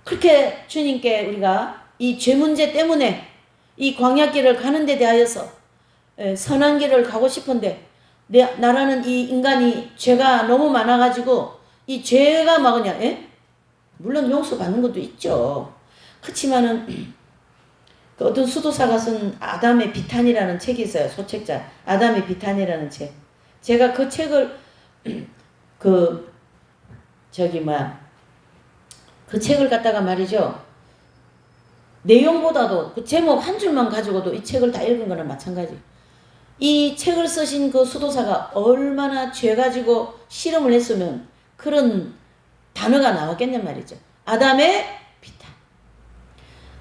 그렇게 주님께 우리가 이 죄 문제 때문에 이 광야길을 가는 데 대하여서 선한 길을 가고 싶은데 나라는 이 인간이 죄가 너무 많아가지고 이 죄가 막으냐? 물론 용서받는 것도 있죠. 그렇지만은 그 어떤 수도사가 쓴 아담의 비탄이라는 책이 있어요. 소책자 아담의 비탄이라는 책. 제가 그 책을 그 책을 갖다가 말이죠. 내용보다도 그 제목 한 줄만 가지고도 이 책을 다 읽은 거는 마찬가지. 이 책을 쓰신 그 수도사가 얼마나 죄 가지고 실험을 했으면 그런 단어가 나왔겠냔 말이죠. 아담의 비탄.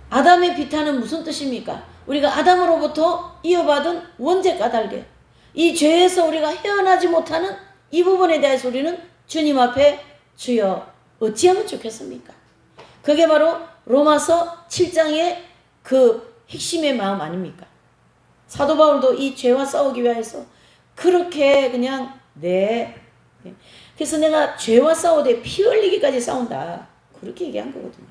아담의 비탄은 무슨 뜻입니까? 우리가 아담으로부터 이어받은 원죄 까닭에 이 죄에서 우리가 헤어나지 못하는 이 부분에 대해서 우리는 주님 앞에 주여 어찌하면 좋겠습니까? 그게 바로 로마서 7장의 그 핵심의 마음 아닙니까? 사도 바울도 이 죄와 싸우기 위해서 그렇게 그냥 그래서 내가 죄와 싸우되 피 흘리기까지 싸운다. 그렇게 얘기한 거거든요.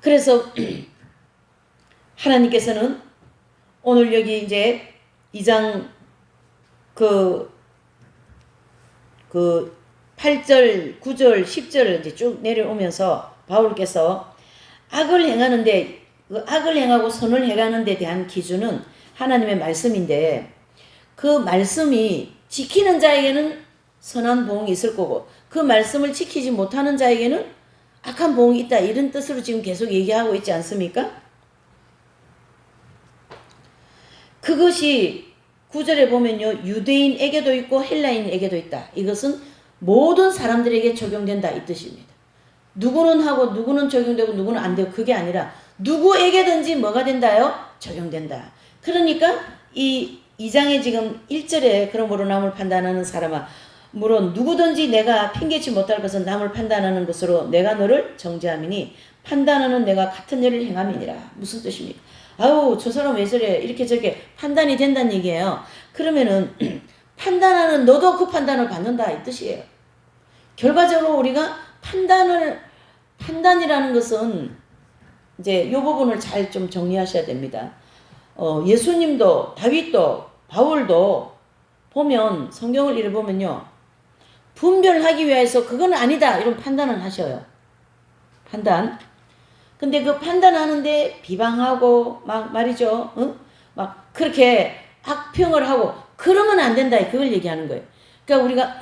그래서 하나님께서는 오늘 여기 이제 2장 그 8절, 9절, 10절을 이제 쭉 내려오면서 바울께서 악을 행하는데 그 악을 행하고 선을 행하는 데 대한 기준은 하나님의 말씀인데 그 말씀이 지키는 자에게는 선한 보응이 있을 거고 그 말씀을 지키지 못하는 자에게는 악한 보응이 있다. 이런 뜻으로 지금 계속 얘기하고 있지 않습니까? 그것이 9절에 보면요. 유대인에게도 있고 헬라인에게도 있다. 이것은 모든 사람들에게 적용된다 이 뜻입니다. 누구는 하고 누구는 적용되고 누구는 안 되고 그게 아니라 누구에게든지 뭐가 된다요? 적용된다. 그러니까 이 2장에 지금 1절에 그러므로 남을 판단하는 사람아 물론 누구든지 내가 핑계치 못할 것은 남을 판단하는 것으로 내가 너를 정죄함이니 판단하는 내가 같은 일을 행함이니라. 무슨 뜻입니까? 아우 저 사람 왜 저래 이렇게 저렇게 판단이 된다는 얘기예요. 그러면은 판단하는 너도 그 판단을 받는다 이 뜻이에요. 결과적으로 우리가 판단이라는 것은 이제 이 부분을 잘 좀 정리하셔야 됩니다. 예수님도 다윗도 바울도 보면 성경을 읽어보면요. 분별하기 위해서 그건 아니다 이런 판단을 하셔요. 판단. 근데 그 판단하는데 비방하고 막 말이죠. 막 그렇게 악평을 하고 그러면 안 된다. 그걸 얘기하는 거예요. 그러니까 우리가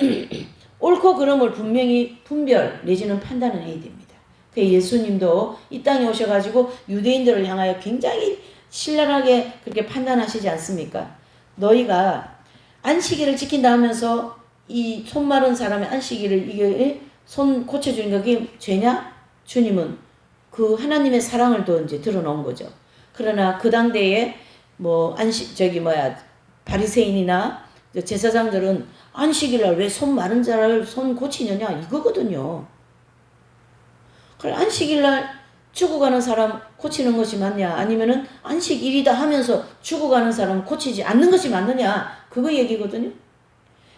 옳고 그름을 분명히 분별 내지는 판단을 해야 됩니다. 그 예수님도 이 땅에 오셔가지고 유대인들을 향하여 굉장히 신랄하게 그렇게 판단하시지 않습니까? 너희가 안식일을 지킨다 하면서 이 손 마른 사람의 안식일을 이게 손 고쳐주는 게 그게 죄냐? 주님은 그 하나님의 사랑을 또 이제 드러놓은 거죠. 그러나 그 당대에 바리새인이나 제사장들은 안식일날 왜 손 마른 자를 손 고치느냐 이거거든요. 그래 안식일날 죽어가는 사람 고치는 것이 맞냐 아니면은 안식일이다 하면서 죽어가는 사람 고치지 않는 것이 맞느냐 그거 얘기거든요.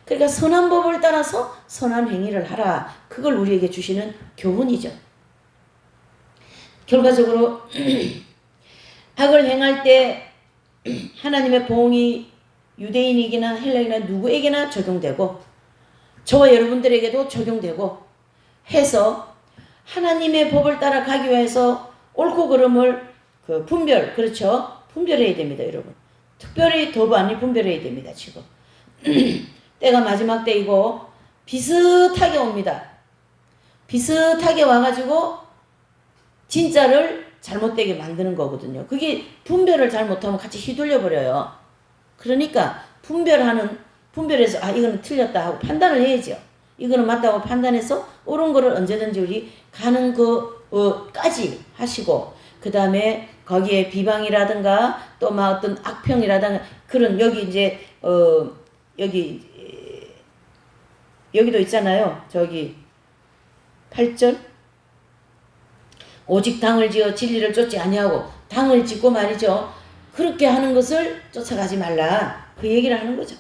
그러니까 선한 법을 따라서 선한 행위를 하라. 그걸 우리에게 주시는 교훈이죠. 결과적으로 악을 행할 때 하나님의 보응이 유대인이기나 헬라이나 누구에게나 적용되고 저와 여러분들에게도 적용되고 해서 하나님의 법을 따라가기 위해서 옳고 그름을 분별, 그렇죠? 분별해야 됩니다, 여러분. 특별히 더 많이 분별해야 됩니다, 지금. 때가 마지막 때이고 비슷하게 옵니다. 비슷하게 와가지고 진짜를 잘못되게 만드는 거거든요. 그게 분별을 잘못하면 같이 휘둘려 버려요. 그러니까 분별해서 이거는 틀렸다 하고 판단을 해야죠. 이거는 맞다고 판단해서 옳은 거를 언제든지 우리 가는 까지 하시고 그 다음에 거기에 비방이라든가 또 막 어떤 악평이라든가 그런 여기 이제 여기도 있잖아요. 저기 8절 오직 당을 지어 진리를 쫓지 아니하고 당을 짓고 말이죠. 그렇게 하는 것을 쫓아가지 말라. 그 얘기를 하는 거죠.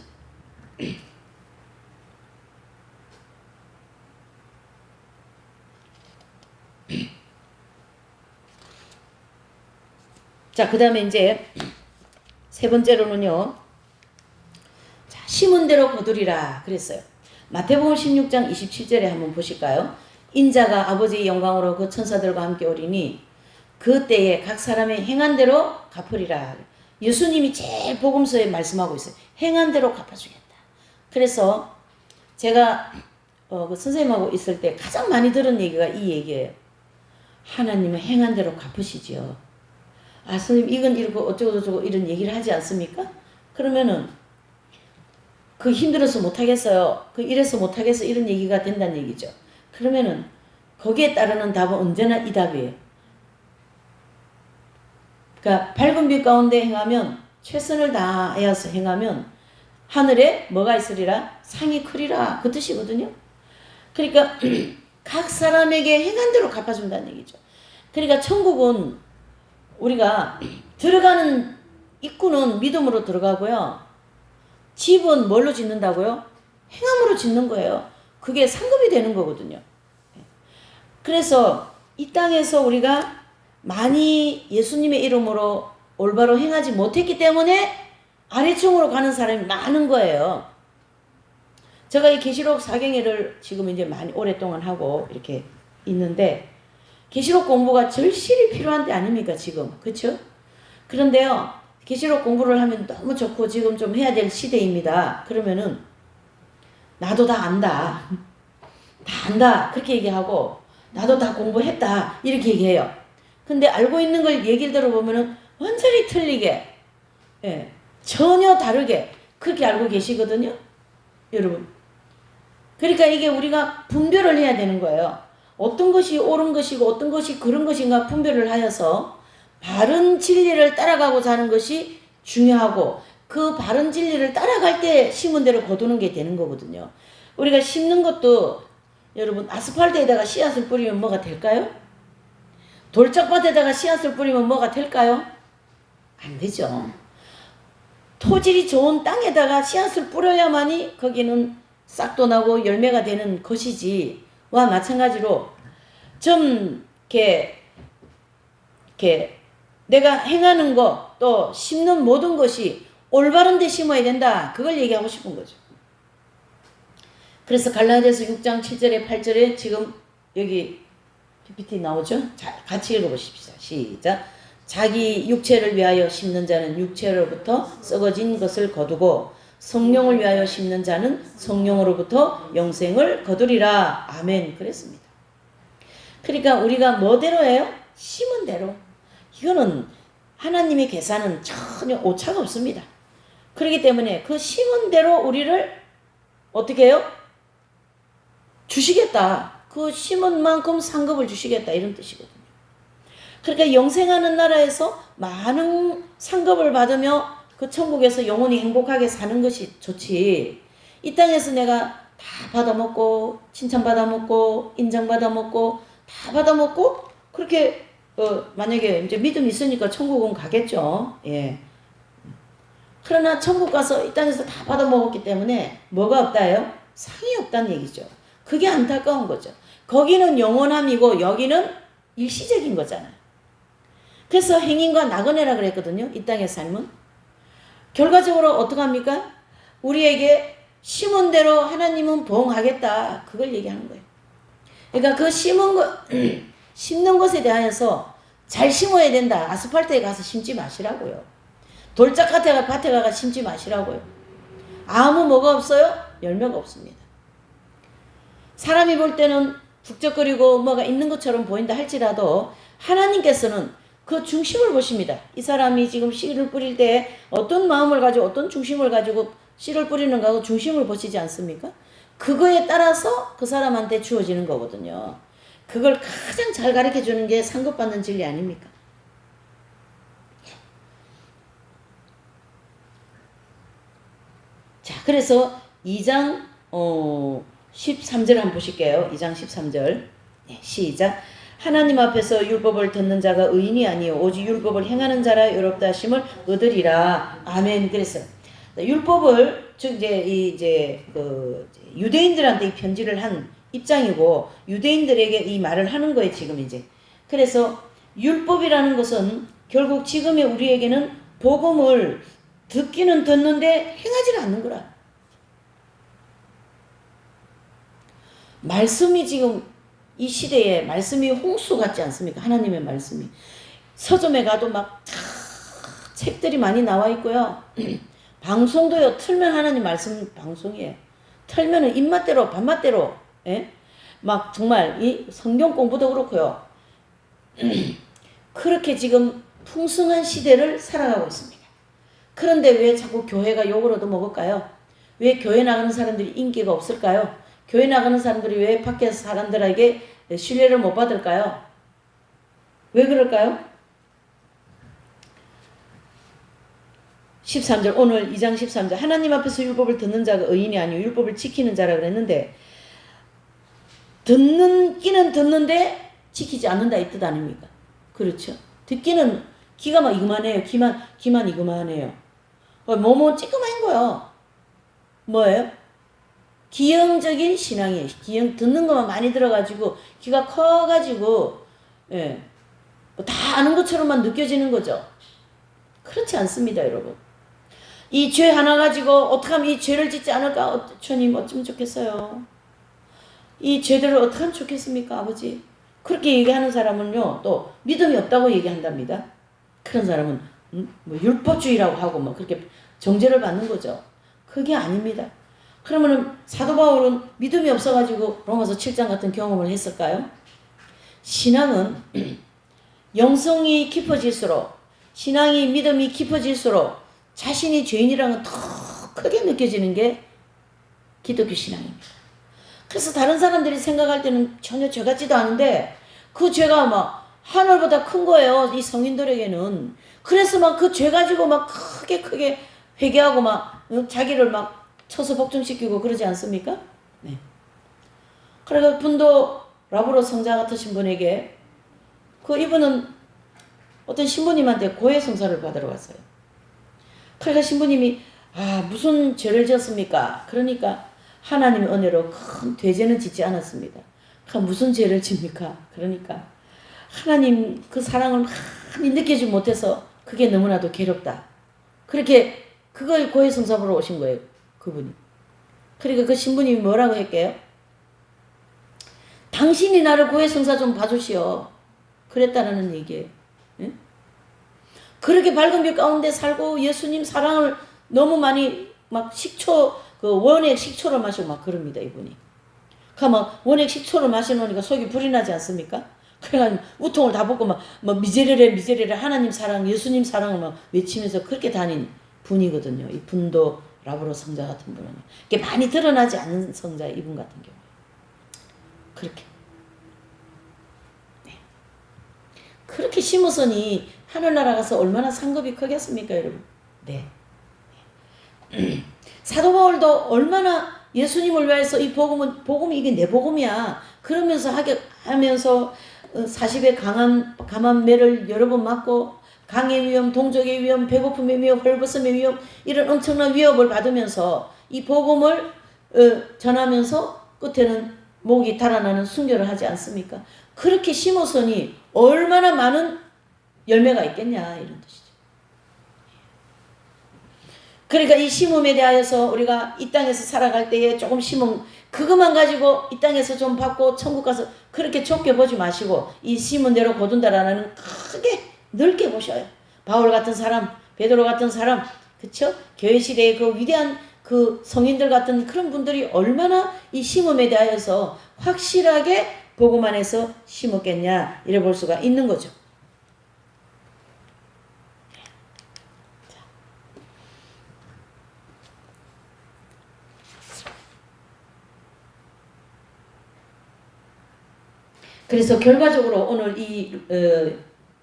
자, 그 다음에 이제 세 번째로는요. 자, 심은 대로 거두리라 그랬어요. 마태복음 16장 27절에 한번 보실까요? 인자가 아버지의 영광으로 그 천사들과 함께 오리니 그때에 각 사람의 행한 대로 갚으리라. 예수님이 제일 복음서에 말씀하고 있어요. 행한 대로 갚아주겠다. 그래서 제가 그 선생님하고 있을 때 가장 많이 들은 얘기가 이 얘기예요. 하나님은 행한 대로 갚으시지요. 선생님 이건 이렇고 어쩌고저쩌고 이런 얘기를 하지 않습니까? 그러면은 그 힘들어서 못하겠어요. 그 이래서 못하겠어 이런 얘기가 된다는 얘기죠. 그러면은 거기에 따르는 답은 언제나 이 답이에요. 그러니까 밝은 빛 가운데 행하면 최선을 다하여서 행하면 하늘에 뭐가 있으리라? 상이 크리라. 그 뜻이거든요. 그러니까 각 사람에게 행한 대로 갚아준다는 얘기죠. 그러니까 천국은 우리가 들어가는 입구는 믿음으로 들어가고요. 집은 뭘로 짓는다고요? 행함으로 짓는 거예요. 그게 상급이 되는 거거든요. 그래서 이 땅에서 우리가 많이 예수님의 이름으로 올바로 행하지 못했기 때문에 아래층으로 가는 사람이 많은 거예요. 제가 이 계시록 4경회를 지금 이제 많이 오랫동안 하고 이렇게 있는데 계시록 공부가 절실히 필요한 때 아닙니까 지금, 그렇죠? 그런데요 계시록 공부를 하면 너무 좋고 지금 좀 해야 될 시대입니다. 그러면은 나도 다 안다 그렇게 얘기하고 나도 다 공부했다 이렇게 얘기해요. 근데 알고 있는 걸 얘기를 들어보면은 완전히 틀리게 전혀 다르게 그렇게 알고 계시거든요 여러분. 그러니까 이게 우리가 분별을 해야 되는 거예요. 어떤 것이 옳은 것이고 어떤 것이 그런 것인가 분별을 하여서 바른 진리를 따라가고자 하는 것이 중요하고 그 바른 진리를 따라갈 때 심은 대로 거두는 게 되는 거거든요. 우리가 심는 것도 여러분 아스팔트에다가 씨앗을 뿌리면 뭐가 될까요? 돌짝밭에다가 씨앗을 뿌리면 뭐가 될까요? 안 되죠. 토질이 좋은 땅에다가 씨앗을 뿌려야만이 거기는 싹도 나고 열매가 되는 것이지. 와 마찬가지로 좀 이렇게 내가 행하는 거 또 심는 모든 것이 올바른 데 심어야 된다. 그걸 얘기하고 싶은 거죠. 그래서 갈라디아서 6장 7절에 8절에 지금 여기 PPT 나오죠? 자, 같이 읽어보십시다. 시작. 자기 육체를 위하여 심는 자는 육체로부터 썩어진 것을 거두고 성령을 위하여 심는 자는 성령으로부터 영생을 거두리라. 아멘. 그랬습니다. 그러니까 우리가 뭐대로 해요? 심은 대로. 이거는 하나님의 계산은 전혀 오차가 없습니다. 그렇기 때문에 그 심은 대로 우리를 어떻게 해요? 주시겠다. 그 심은 만큼 상급을 주시겠다. 이런 뜻이거든요. 그러니까 영생하는 나라에서 많은 상급을 받으며 그 천국에서 영원히 행복하게 사는 것이 좋지. 이 땅에서 내가 다 받아먹고 칭찬받아먹고 인정받아먹고 다 받아먹고 그렇게 만약에 이제 믿음이 있으니까 천국은 가겠죠. 예. 그러나 천국 가서 이 땅에서 다 받아먹었기 때문에 뭐가 없다예요? 상이 없다는 얘기죠. 그게 안타까운 거죠. 거기는 영원함이고 여기는 일시적인 거잖아요. 그래서 행인과 나그네라 그랬거든요. 이 땅의 삶은. 결과적으로 어떡합니까? 우리에게 심은 대로 하나님은 보응하겠다. 그걸 얘기하는 거예요. 그러니까 그 심는 것에 대하여서 잘 심어야 된다. 아스팔트에 가서 심지 마시라고요. 돌짝 밭에 가서 심지 마시라고요. 아무 뭐가 없어요? 열매가 없습니다. 사람이 볼 때는 북적거리고 뭐가 있는 것처럼 보인다 할지라도 하나님께서는 그 중심을 보십니다. 이 사람이 지금 씨를 뿌릴 때 어떤 마음을 가지고 어떤 중심을 가지고 씨를 뿌리는가 그 중심을 보시지 않습니까? 그거에 따라서 그 사람한테 주어지는 거거든요. 그걸 가장 잘 가르쳐 주는 게 상급받는 진리 아닙니까? 자, 그래서 2장 13절 한번 보실게요. 2장 13절. 네, 시작. 하나님 앞에서 율법을 듣는 자가 의인이 아니요 오직 율법을 행하는 자라 의롭다 하심을 얻으리라. 아멘. 그래서 율법을 즉 이제 그 유대인들한테 이 편지를 한 입장이고 유대인들에게 이 말을 하는 거예요, 지금 이제. 그래서 율법이라는 것은 결국 지금의 우리에게는 복음을 듣기는 듣는데 행하지는 않는 거라. 말씀이 지금 이 시대에 말씀이 홍수 같지 않습니까? 하나님의 말씀이. 서점에 가도 막 책들이 많이 나와 있고요. 방송도요. 틀면 하나님 말씀 방송이에요. 틀면은 입맛대로 밥맛대로 예? 막 정말 이 성경 공부도 그렇고요. 그렇게 지금 풍성한 시대를 살아가고 있습니다. 그런데 왜 자꾸 교회가 욕을 얻어먹을까요? 왜 교회 나가는 사람들이 인기가 없을까요? 교회 나가는 사람들이 왜 밖에서 사람들에게 신뢰를 못 받을까요? 왜 그럴까요? 13절 오늘 2장 13절 하나님 앞에서 율법을 듣는 자가 의인이 아니요 율법을 지키는 자라 그랬는데 듣기는 듣는데 지키지 않는다 이 뜻 아닙니까? 그렇죠. 듣기는 귀가 막 이그만해요. 귀만 이그만해요. 뭐뭐 찌끄만 거요. 뭐예요? 기형적인 신앙이에요. 기형 듣는 것만 많이 들어가지고 귀가 커가지고 예, 다 아는 것처럼만 느껴지는 거죠. 그렇지 않습니다, 여러분. 이 죄 하나 가지고 어떻게 하면 이 죄를 짓지 않을까? 주님 어쩌면 좋겠어요. 이 죄들을 어떻게 하면 좋겠습니까, 아버지? 그렇게 얘기하는 사람은요, 또 믿음이 없다고 얘기한답니다. 그런 사람은 뭐 율법주의라고 하고 뭐 그렇게 정죄를 받는 거죠. 그게 아닙니다. 그러면은 사도 바울은 믿음이 없어가지고 로마서 7장 같은 경험을 했을까요? 신앙은 영성이 깊어질수록 신앙이 믿음이 깊어질수록 자신이 죄인이라는 건 더 크게 느껴지는 게 기독교 신앙입니다. 그래서 다른 사람들이 생각할 때는 전혀 죄 같지도 않은데 그 죄가 막 하늘보다 큰 거예요. 이 성인들에게는. 그래서 막 그 죄 가지고 막 크게 회개하고 막 자기를 막 쳐서 복종시키고 그러지 않습니까? 네. 그래서 분도 라브로 성자 같으신 분에게 이분은 어떤 신부님한테 고해 성사를 받으러 왔어요. 그러니까 신부님이 무슨 죄를 지었습니까? 그러니까 하나님의 은혜로 큰 죄는 짓지 않았습니다. 그러니까 무슨 죄를 집니까? 그러니까 하나님 그 사랑을 많이 느끼지 못해서 그게 너무나도 괴롭다. 그렇게 그걸 고해 성사 보러 오신 거예요. 그분이. 그러니까 그 신부님이 뭐라고 했게요? 당신이 나를 고해 성사 좀 봐주시오. 그랬다라는 얘기예요. 예? 그렇게 밝은 빛 가운데 살고 예수님 사랑을 너무 많이 막 원액 식초를 마시고 막 그럽니다, 이분이. 그러면 원액 식초를 마시놓으니까 속이 불이 나지 않습니까? 그래가지고 우통을 다 벗고 막 미제레레 하나님 사랑, 예수님 사랑을 막 외치면서 그렇게 다닌 분이거든요. 이 분도 라브로 성자 같은 분은. 이게 많이 드러나지 않는 성자, 이분 같은 경우. 그렇게. 네. 그렇게 심으서니 하늘나라 가서 얼마나 상급이 크겠습니까, 여러분? 네. 사도 바울도 얼마나 예수님을 위해서 이 복음이 이게 내 복음이야. 그러면서 하면서 40의 강한 매를 여러 번 맞고 강의 위험, 동족의 위험, 배고픔의 위험, 헐벗음의 위험 이런 엄청난 위협을 받으면서 이 복음을 전하면서 끝에는 목이 달아나는 순교를 하지 않습니까? 그렇게 심어서니 얼마나 많은 열매가 있겠냐 이런 뜻이죠. 그러니까 이 심음에 대하여서 우리가 이 땅에서 살아갈 때에 조금 심음 그것만 가지고 이 땅에서 좀 받고 천국 가서 그렇게 좁게 보지 마시고 이 심은 대로 거둔다라는 크게 넓게 보셔요. 바울 같은 사람, 베드로 같은 사람, 그쵸? 교회 시대의 그 위대한 그 성인들 같은 그런 분들이 얼마나 이 심음에 대하여서 확실하게 복음 안에서 심었겠냐 이래 볼 수가 있는 거죠. 그래서 결과적으로 오늘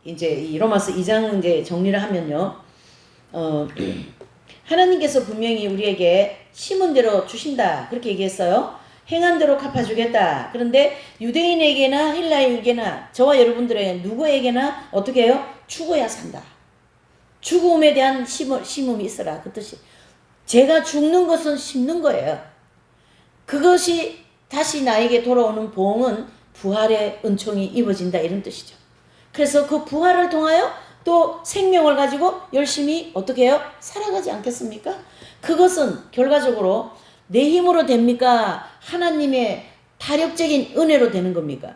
이제 이 로마서 2장 이제 정리를 하면요. 하나님께서 분명히 우리에게 심은 대로 주신다. 그렇게 얘기했어요. 행한 대로 갚아주겠다. 그런데 유대인에게나 헬라인에게나 저와 여러분들에게 누구에게나 어떻게 해요? 죽어야 산다. 죽음에 대한 심음이 있어라. 그 뜻이. 제가 죽는 것은 심는 거예요. 그것이 다시 나에게 돌아오는 보응은 부활의 은총이 입어진다 이런 뜻이죠. 그래서 그 부활을 통하여 또 생명을 가지고 열심히 어떻게 해요? 살아가지 않겠습니까? 그것은 결과적으로 내 힘으로 됩니까? 하나님의 다력적인 은혜로 되는 겁니까?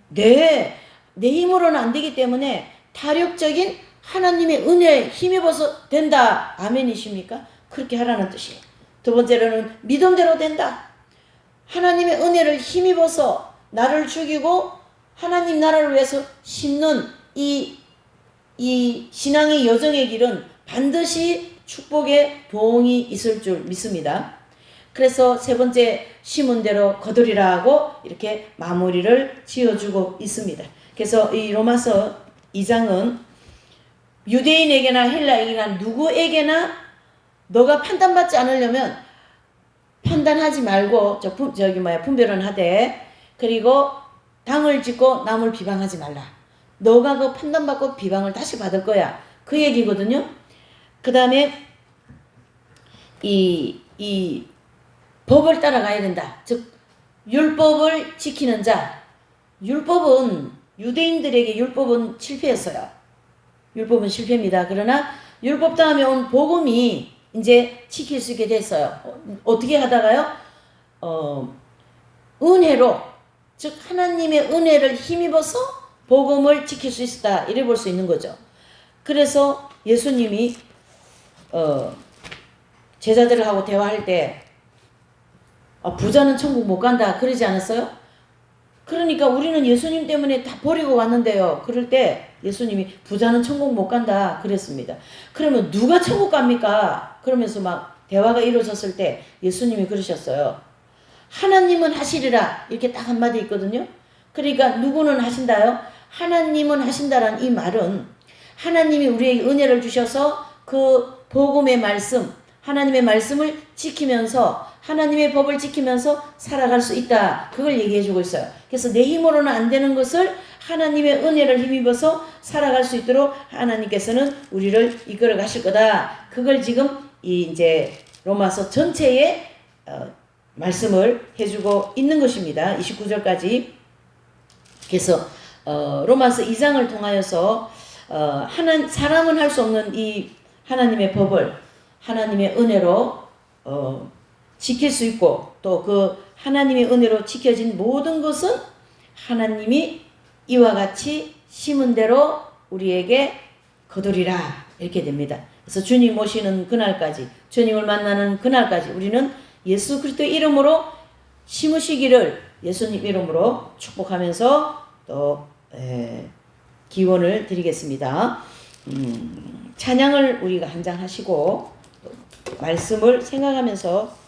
네, 내 힘으로는 안 되기 때문에 다력적인 하나님의 은혜에 힘입어서 된다. 아멘이십니까? 그렇게 하라는 뜻이에요. 두 번째로는 믿음대로 된다. 하나님의 은혜를 힘입어서 나를 죽이고 하나님 나라를 위해서 심는 이 신앙의 여정의 길은 반드시 축복의 보응이 있을 줄 믿습니다. 그래서 세 번째 심은 대로 거두리라 고 이렇게 마무리를 지어주고 있습니다. 그래서 이 로마서 2장은 유대인에게나 헬라인에게나 누구에게나 너가 판단받지 않으려면 판단하지 말고 분별은 하되 그리고 당을 짓고 남을 비방하지 말라. 너가 그 판단받고 비방을 다시 받을 거야. 그 얘기거든요. 그 다음에 이 법을 따라가야 된다. 즉 율법을 지키는 자. 율법은 유대인들에게 율법은 실패했어요. 율법은 실패입니다. 그러나 율법 다음에 온 복음이 이제 지킬 수 있게 됐어요. 어떻게 하다가요? 은혜로 즉 하나님의 은혜를 힘입어서 복음을 지킬 수 있다. 이래 볼 수 있는 거죠. 그래서 예수님이 제자들하고 대화할 때 부자는 천국 못 간다 그러지 않았어요? 그러니까 우리는 예수님 때문에 다 버리고 왔는데요. 그럴 때 예수님이 부자는 천국 못 간다 그랬습니다. 그러면 누가 천국 갑니까? 그러면서 막 대화가 이루어졌을 때 예수님이 그러셨어요. 하나님은 하시리라 이렇게 딱 한마디 있거든요. 그러니까 누구는 하신다요? 하나님은 하신다라는 이 말은 하나님이 우리에게 은혜를 주셔서 그 복음의 말씀 하나님의 말씀을 지키면서 하나님의 법을 지키면서 살아갈 수 있다. 그걸 얘기해 주고 있어요. 그래서 내 힘으로는 안 되는 것을 하나님의 은혜를 힘입어서 살아갈 수 있도록 하나님께서는 우리를 이끌어 가실 거다. 그걸 지금 이제 로마서 전체에 말씀을 해주고 있는 것입니다. 29절까지. 그래서 로마서 2장을 통하여서 사람은 할 수 없는 이 하나님의 법을 하나님의 은혜로 지킬 수 있고 또 그 하나님의 은혜로 지켜진 모든 것은 하나님이 이와 같이 심은 대로 우리에게 거두리라 이렇게 됩니다. 그래서 주님 오시는 그날까지 주님을 만나는 그날까지 우리는 예수 그리스도의 이름으로 심으시기를 예수님 이름으로 축복하면서 또 기원을 드리겠습니다. 찬양을 우리가 한 장 하시고 또 말씀을 생각하면서